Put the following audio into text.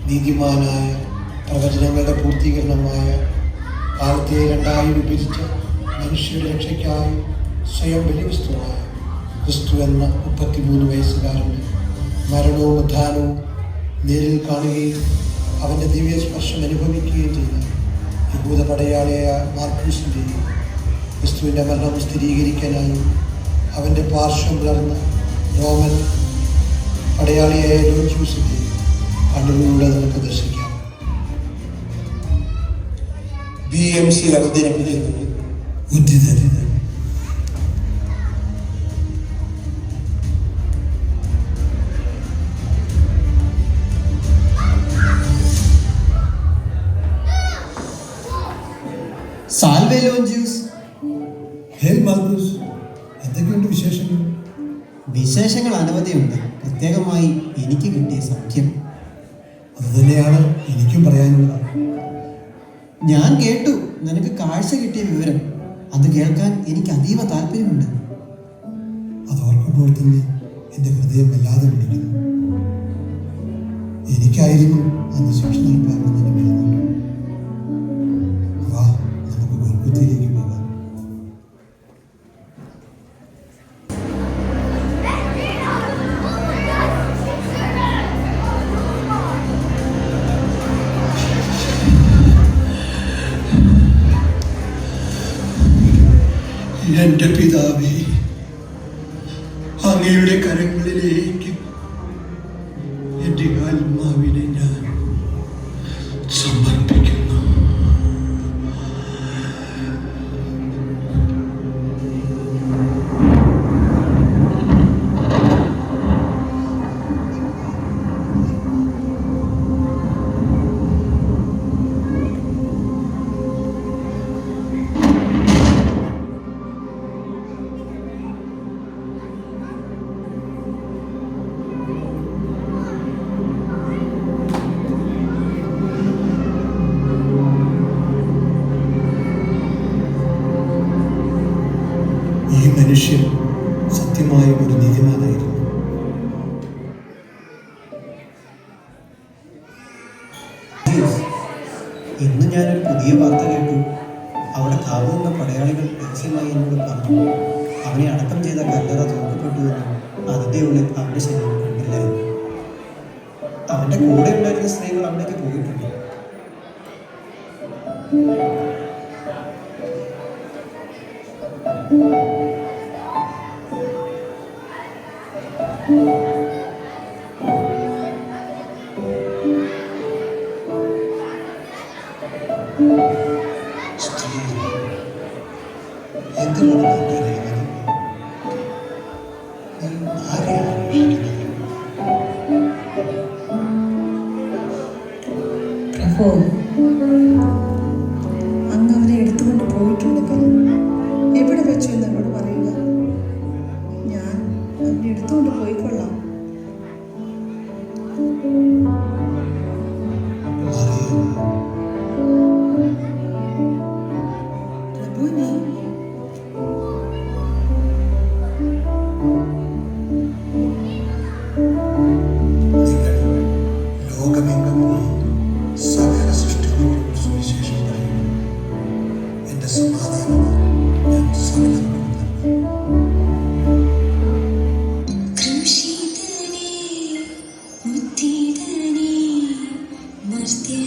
നീതിമാനായ പ്രവചനങ്ങളുടെ പൂർത്തീകരണമായ കാലത്തെ രണ്ടായി വിഭജിച്ച മനുഷ്യരുടെ രക്ഷയ്ക്കായി സ്വയം ബലിവസ്തുവായ ക്രിസ്തു എന്ന 33 വയസ്സുകാരൻ്റെ മരണവും ഉത്ഥാനവും നേരിൽ കാണുകയും അവൻ്റെ ദിവ്യസ്പർശം അനുഭവിക്കുകയും ചെയ്ത യഹൂദ പടയാളിയായ മാർക്കൂസിൻ്റെയും ക്രിസ്തുവിൻ്റെ മരണം സ്ഥിരീകരിക്കാനായി അവൻ്റെ പാർശ്വം പിളർന്ന റോമൻ പടയാളിയായ ലോഞ്ചൂസിൻ്റെയും കണ്ണുകളിലൂടെ നമുക്ക് ദർശിക്കാം. BMC അവതരിപ്പിക്കുന്നത് ബുദ്ധിധരിത. സാൽവേ ലോഞ്ചൂസ്. ഹേയ് മാർക്കൂസ്, എന്തൊക്കെയുണ്ട് വിശേഷങ്ങൾ? വിശേഷങ്ങൾ അനവധിയുണ്ട്. പ്രത്യേകമായി എനിക്ക് കിട്ടിയ സഖ്യം അതുതന്നെയാണ് എനിക്കും പറയാനുള്ളത്. ഞാൻ കേട്ടു നിനക്ക് കാഴ്ച കിട്ടിയ വിവരം. അത് കേൾക്കാൻ എനിക്ക് അതീവ താല്പര്യമുണ്ട്. അതോർക്കുമ്പോൾ തന്നെ എൻ്റെ ഹൃദയം വല്ലാതെ പിടിക്കുന്നു. എനിക്കായിരുന്നു അന്ന് ശിക്ഷ നടപ്പാക്കുന്നതിന് വരുന്നുണ്ട്. വാ, നമുക്ക് ഗോൽക്കുത്തയിലേക്ക് പോകാം. എൻ്റെ പിതാവേ, അങ്ങയുടെ കരങ്ങളിലേക്ക് എൻ്റെ ആത്മാവിനെ ഞാൻ സമർപ്പിക്കുന്നു. ഈ മനുഷ്യൻ സത്യമായ ഒരു നീതിമാനായിരുന്നു. ഇന്ന് ഞാനൊരു പുതിയ വാർത്ത കേട്ടു. അവിടെ കാവുന്ന പടയാളികൾ രഹസ്യമായി എന്നോട് പറഞ്ഞു അവനെ അടക്കം ചെയ്ത കല്ലറ തുറക്കപ്പെട്ടു എന്നും അതിൻ്റെ ഉള്ളിൽ അവൻ്റെ ശരീരം കണ്ടില്ല എന്നും. അവൻ്റെ കൂടെ ഉണ്ടായിരുന്ന സ്ത്രീകൾ അവിടേക്ക് പോയിട്ടുണ്ട്. പ്രഭു, അങ്ങ് അവരെ എടുത്തുകൊണ്ട് പോയിട്ടുണ്ടെങ്കിൽ എവിടെ വെച്ചു എന്നോട് പറയുക. ഞാൻ അവരെ എടുത്തുകൊണ്ട് പോയിക്കൊള്ളാം. പ്രഭുവിനെ ലോകമെങ്ങും സകല സൃഷ്ടികളോടും സുവിശേഷം പറയുന്നു. എൻ്റെ സമാധാനം ഞാൻ സകലർക്കും കൃഷിതനേ മുത്തിതനേ മർത്യനേ